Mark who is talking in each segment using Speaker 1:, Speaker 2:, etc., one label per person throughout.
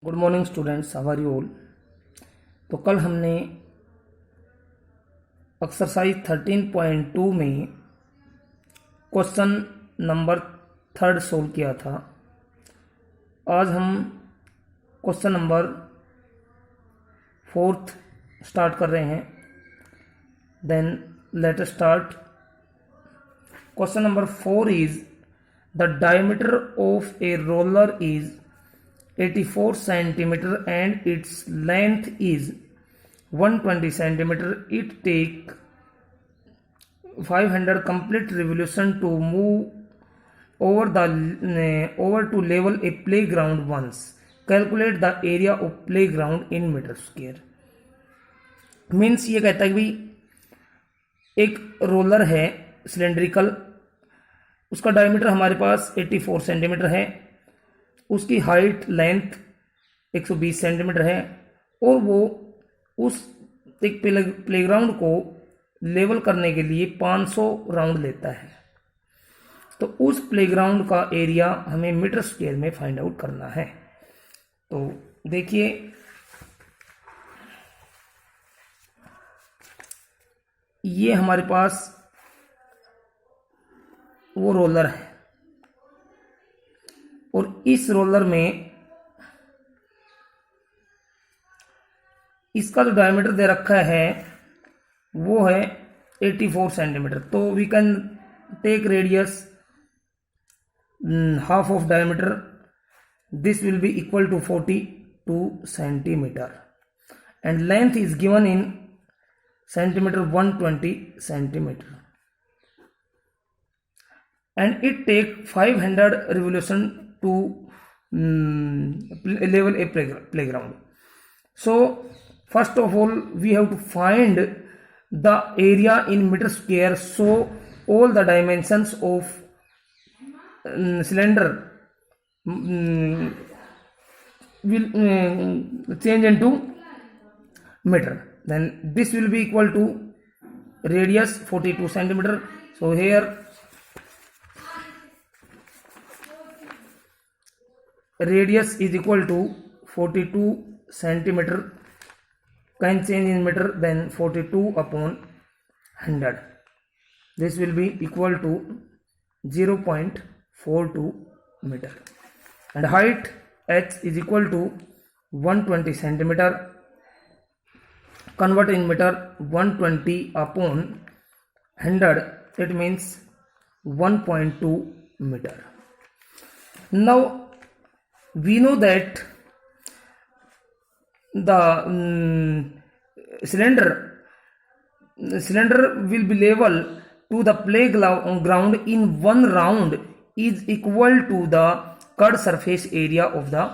Speaker 1: Good morning students, how are you all. तो कल हमने एक्सरसाइज 13.2 में क्वेश्चन नंबर 3 सोल्व किया था। आज हम क्वेश्चन नंबर 4 स्टार्ट कर रहे हैं। Then let us start. Question number 4 is the diameter of a roller is 84 centimeter and its length is 120 centimeter. It take 500 complete revolution to move over to level a playground once. Calculate the area of playground in meter square. Means ये कहता है कि भाई एक roller है cylindrical, उसका diameter हमारे पास 84 centimetre है, उसकी हाइट लेंथ 120 सेंटीमीटर है और वो उस एक प्लेग्राउंड को लेवल करने के लिए 500 राउंड लेता है। तो उस प्लेग्राउंड का एरिया हमें मीटर स्क्वायर में फाइंड आउट करना है। तो देखिए, ये हमारे पास वो रोलर है और इस रोलर में इसका जो डायमीटर दे रखा है वो है 84 सेंटीमीटर। तो we can take radius half of diameter, this will be equal to 42 centimetre and length is given in centimetre 120 centimetre and it take 500 revolution to level a playground. So first of all we have to find the area in meter square. So all the dimensions of cylinder will change into meter. Then this will be equal to radius 42 centimeter. So here radius is equal to 42 centimeter, can change in meter, then 42 upon 100, this will be equal to 0.42 meter and height h is equal to 120 centimeter, convert in meter, 120 upon 100, it means 1.2 meter. Now we know that the cylinder will be level to the playground in one round is equal to the curved surface area of the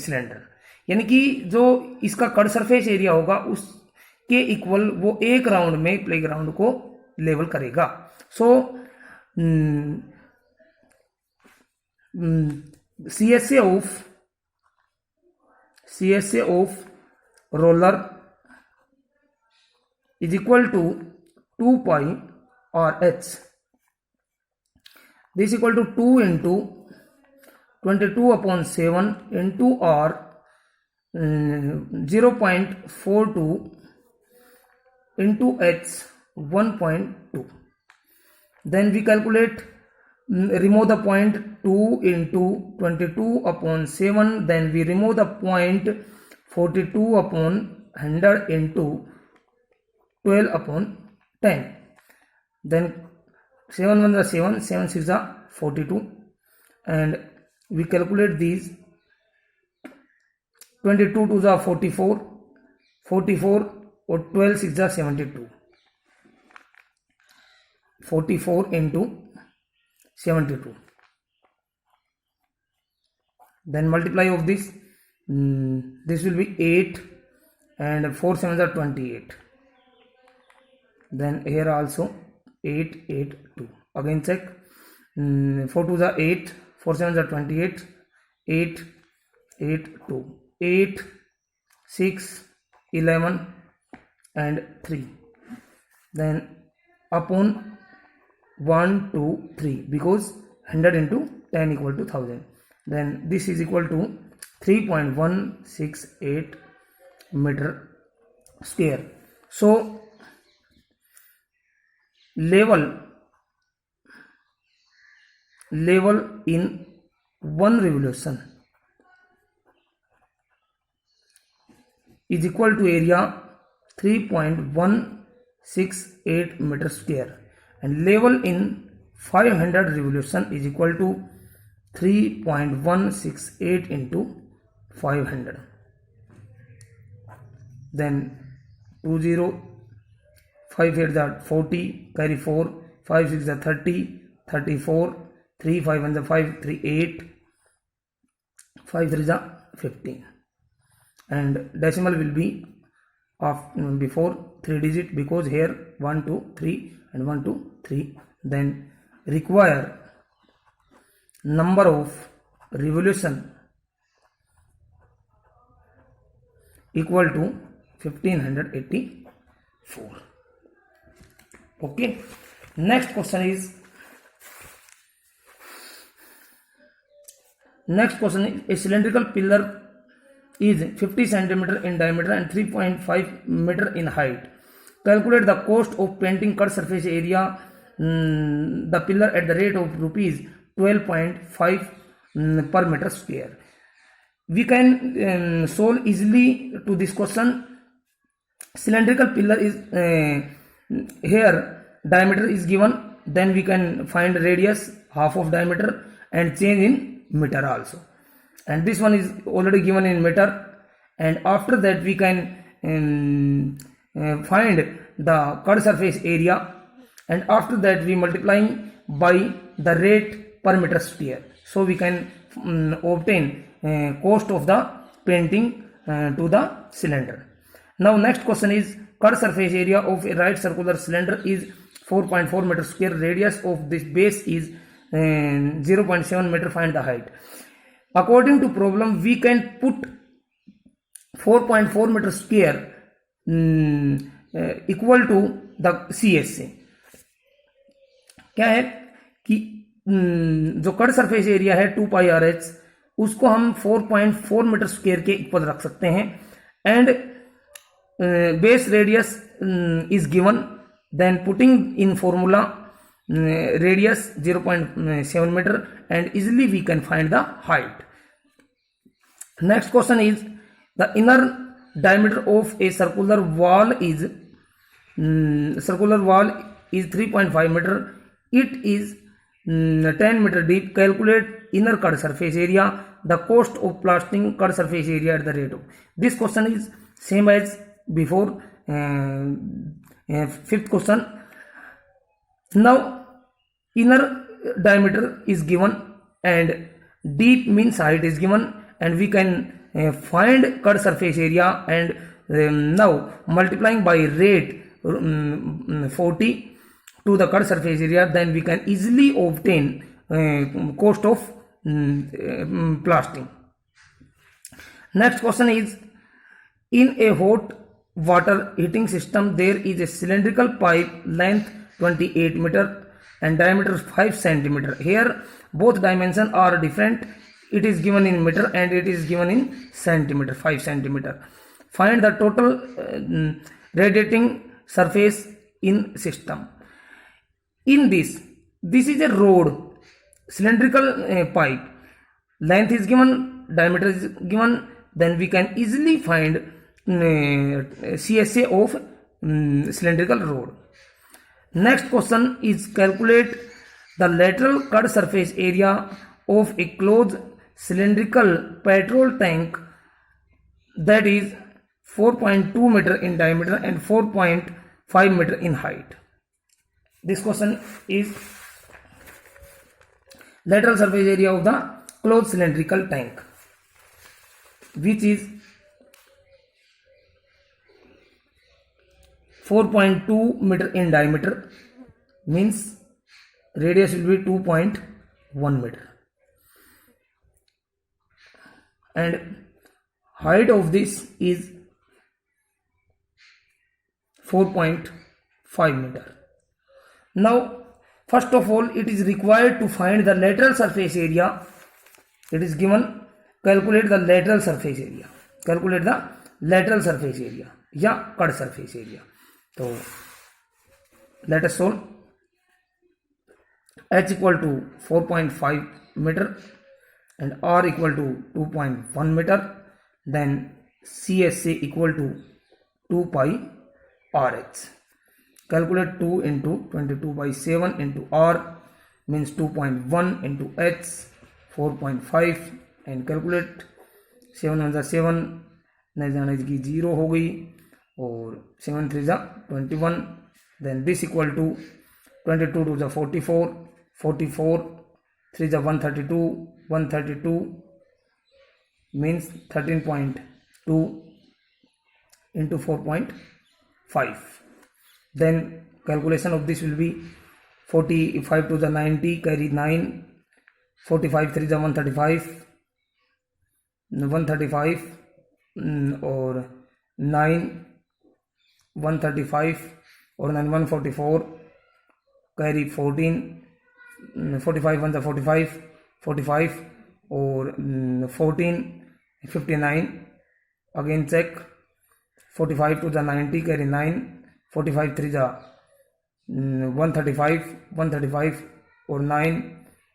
Speaker 1: cylinder. यानी कि जो इसका curve surface area होगा उसके equal वो एक round में playground को लेवल करेगा। सो CSA of roller is equal to 2 pi RH. This is equal to 2 into 22 upon 7 into R 0.42 into H 1.2. Then we calculate, remove the point 2 into 22 upon 7, then we remove the point 42 upon 100 into 12 upon 10, then 7 1 is 7, 7 6 is 42 and we calculate these, 22 2 is 44, 44 or 12 6 is 72, 44 into 72, then multiply of this, this will be 8 and 4 7 are 28, then here also 8 8 2, again check, 4 2 are 8, 4 7 are 28, 8 8 2, 8 6 11 and 3, then upon 1 2 3 because 100 into 10 equal to 1000, then this is equal to 3.168 meter square. So level in one revolution is equal to area 3.168 meter square, and level in 500 revolution is equal to 3.168 into 500. Then 20, 5 8 are 40, carry 4, 5 6 are 30, 34, 3 5 1 5, 3 8, 5 3 are 15, and decimal will be of before 3 digit, because here 1 2 3 and 1 2 3. Then require number of revolution equal to 1584. Okay, next question is a cylindrical pillar is 50 centimeter in diameter and 3.5 meter in height. Calculate the cost of painting cut surface area the pillar at the rate of rupees 12.5 per meter square. We can solve easily to this question. Cylindrical pillar is here diameter is given, then we can find radius half of diameter and change in meter also, and this one is already given in meter, and after that we can find the cut surface area, and after that we multiplying by the rate per meter square, so we can obtain cost of the painting to the cylinder. Now next question is cut surface area of a right circular cylinder is 4.4 meter square, radius of this base is 0.7 meter, find the height. According to problem we can put 4.4 meter square equal to the CSA. क्या है कि जो cut surface area है 2 पाई R H, उसको हम 4.4 metre square के equal रख सकते हैं, and base radius is given, then putting in formula radius 0.7 meter, and easily we can find the height. Next question is the inner diameter of a circular wall is 3.5 meter. It is 10 meter deep. Calculate inner cut surface area. The cost of plastering cut surface area at the rate of. This question is same as before. Fifth question. Now inner diameter is given and deep means height is given, and we can find cut surface area, and now multiplying by rate 40 to the cut surface area, then we can easily obtain cost of plastering. Next question is in a hot water heating system there is a cylindrical pipe length 28 meter and diameter 5 centimeter. Here both dimensions are different. It is given in meter and it is given in centimeter, 5 centimeter. Find the total radiating surface in system. In this is a rod, cylindrical pipe, length is given, diameter is given, then we can easily find CSA of cylindrical rod. Next question is calculate the lateral cut surface area of a closed cylindrical petrol tank that is 4.2 meter in diameter and 4.5 meter in height. This question is lateral surface area of the closed cylindrical tank, which is 4.2 meter in diameter, means radius will be 2.1 meter, and height of this is 4.5 meter. Now first of all it is required to find the lateral surface area. It is given calculate the lateral surface area, calculate the lateral surface area या cut surface area. तो let us solve. h equal to 4.5 meter and r equal to 2.1 meter, then CSA equal to 2 pi RH. Calculate 2 into 22 by 7 into r means 2.1 into h 4.5 and calculate 7 1 7 नहीं जाने की 0 हो गई और 7 3 21. Then this equal to 22 to 44, 44 3 132, 132 means 13.2 into 4.5. Then calculation of this will be 45 to the 90 carry 9, 45 3 135, 135 और 9 135 और 9 144 carry 14, 45 1 45, 45 और 14 59. Again check 45 to the 90 carry 9, 45 3 135, 135 और 9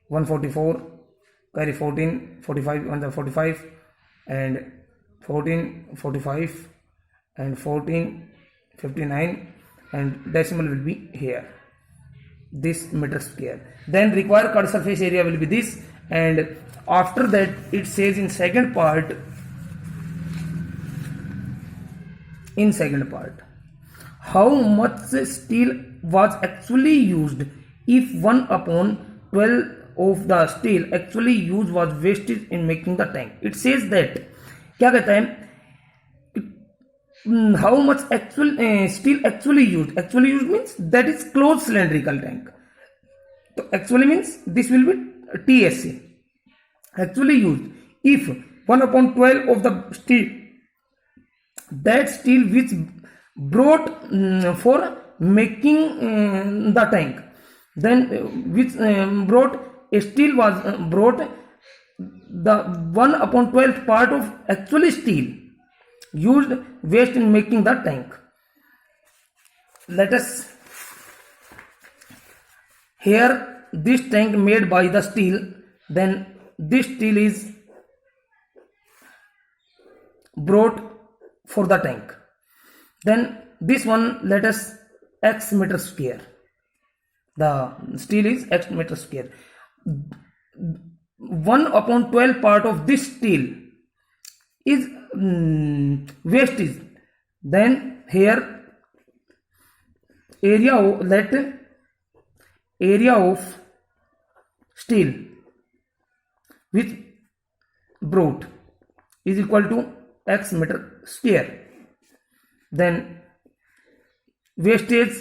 Speaker 1: 144 carry 14, 45 1 45 and 14 45 and 14 59 and decimal will be here, this meter square. Then required cut surface area will be this, and after that it says in second part, how much steel was actually used if 1/12 of the steel actually used was wasted in making the tank. It says that क्या कहता है, how much actual steel actually used means that is closed cylindrical tank. So actually means this will be TSA, actually used if 1/12 of the steel, that steel which brought for making the tank, then which brought steel was brought the 1/12 part of actually steel used waste in making the tank. Let us here this tank made by the steel, then this steel is brought for the tank, then this one let us x meter square, the steel is x meter square. 1/12 part of this steel is wastage, then here area of, let area of steel which brought is equal to x meter square, then wastage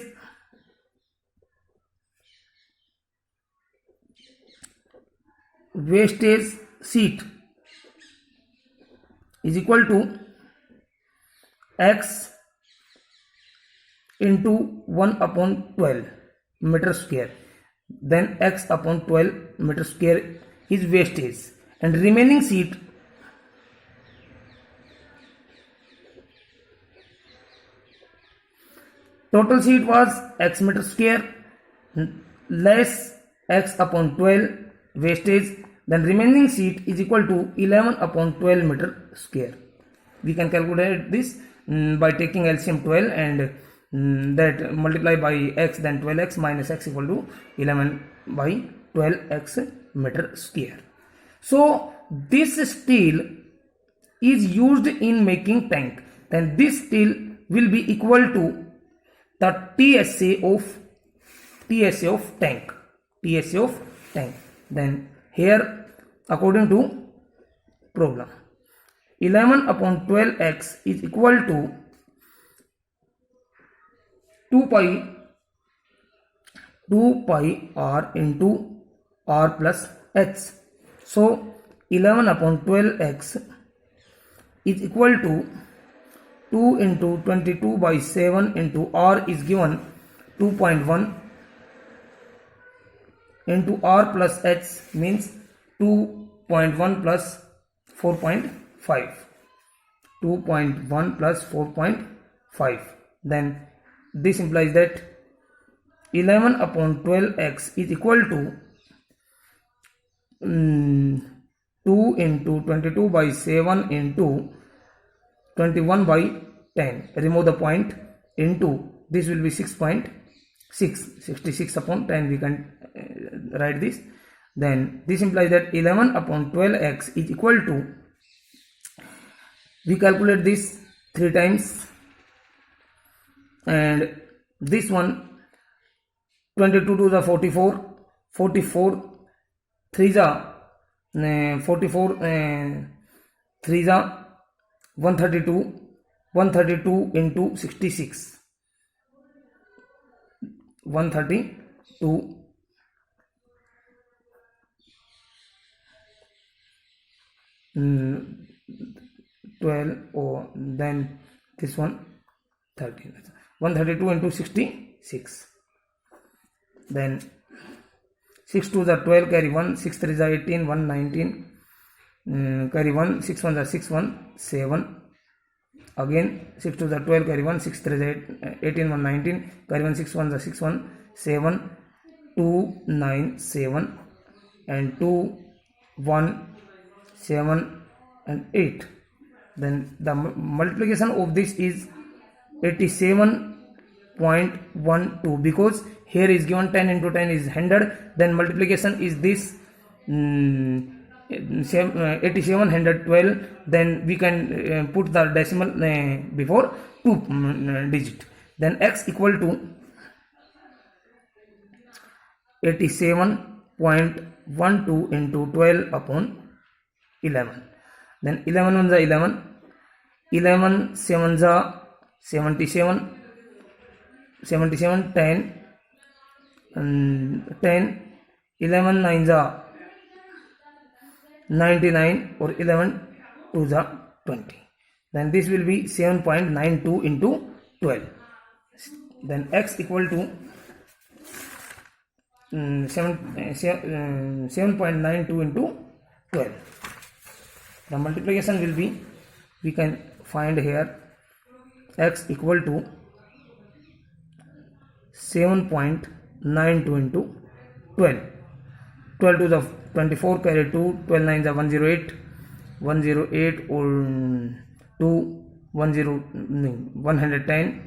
Speaker 1: sheet is equal to x into 1/12 meter square, then x upon 12 meter square is wastage, and remaining sheet total sheet was x meter square less x upon 12 wastage, then remaining sheet is equal to 11/12 meter square. We can calculate this by taking LCM 12 and that multiply by x, then 12x minus x equal to 11/12x meter square. So this steel is used in making tank, then this steel will be equal to the TSA of tank, then here according to problem 11/12x is equal to 2 pi r into r plus h. So 11/12x is equal to 2 into 22 by 7 into r is given 2.1 into r plus h means 2.1 plus 4.5. 2.1 plus 4.5. Then this implies that 11 upon 12x is equal to 2 into 22 by 7 into 21 by 10. Remove the point into this will be 6.6. 66 upon 10 we can write this. Then this implies that 11 upon 12x is equal to, we calculate this 3 times, and this one 22 to the 44, 44 3 जा 44 3 जा 132, 132 into 66, 132 12, or then this one 13, 132 into 66. Then 6 to the 12 carry 1, 6 3 the 18, 1 19, carry 1, 6 1 the 6 1 7. Again 6 to the 12 carry 1, 6 3 the 18, 1 19, carry 1, 6 1 the 6 1 7, 2 9 7, and 2 1 7 and 8. Then the multiplication of this is 87.12, because here is given 10 into 10 is 100. Then multiplication is this 8712. Then we can put the decimal before 2 digit. Then x equal to 87.12 into 12 upon 11. Then 11 1 the 11, 11 7 the 77, 77 10, and 10, 11 9 the 99, or 11 2 the 20. Then this will be 7.92 into 12. Then x equal to 7.92 into 12. The multiplication will be, we can find here, x equal to 7.92 into 12. 12 to the 24 carry 2, 12 9 the 108, 108 or 2 110,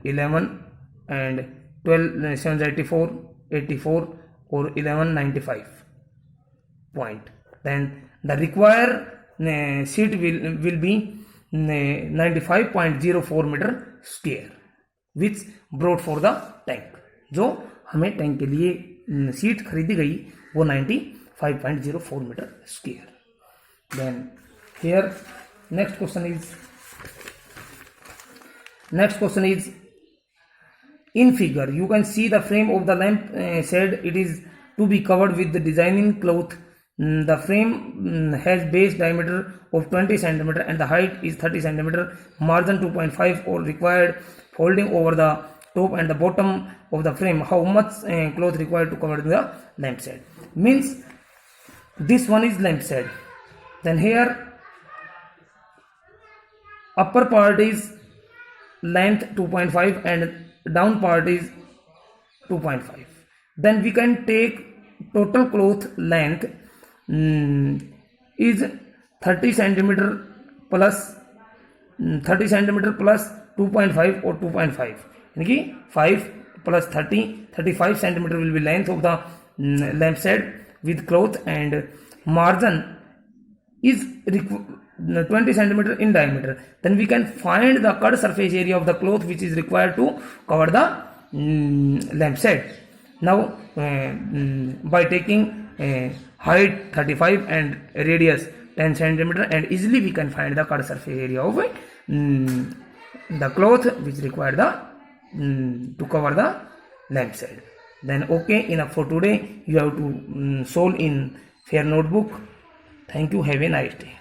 Speaker 1: 11, and 12 7 84, 84 or 1195 point. Then the required sheet will be 95.04 metre square which broad for the tank. जो हमें tank के लिए seat खरीदी गई वो 95.04 metre square. Then here next question is in figure you can see the frame of the lamp shed. It is to be covered with the designing cloth. The frame has base diameter of 20 cm and the height is 30 cm. Margin 2.5 or required folding over the top and the bottom of the frame. How much cloth required to cover the lamp shed? Means this one is lamp shed. Then here upper part is length 2.5 and down part is 2.5. Then we can take total cloth length is 30 centimeter plus 2.5 or 2.5. यानी कि 5 plus 30, 35 centimeter will be length of the lamp shed with cloth, and margin is 20 centimeter in diameter. Then we can find the cut surface area of the cloth which is required to cover the lamp shed. Now by taking height 35 and radius 10 centimeter, and easily we can find the cut surface area of the cloth which required the to cover the lamp shed. Then okay, enough for today. You have to solve in fair notebook. Thank you. Have a nice day.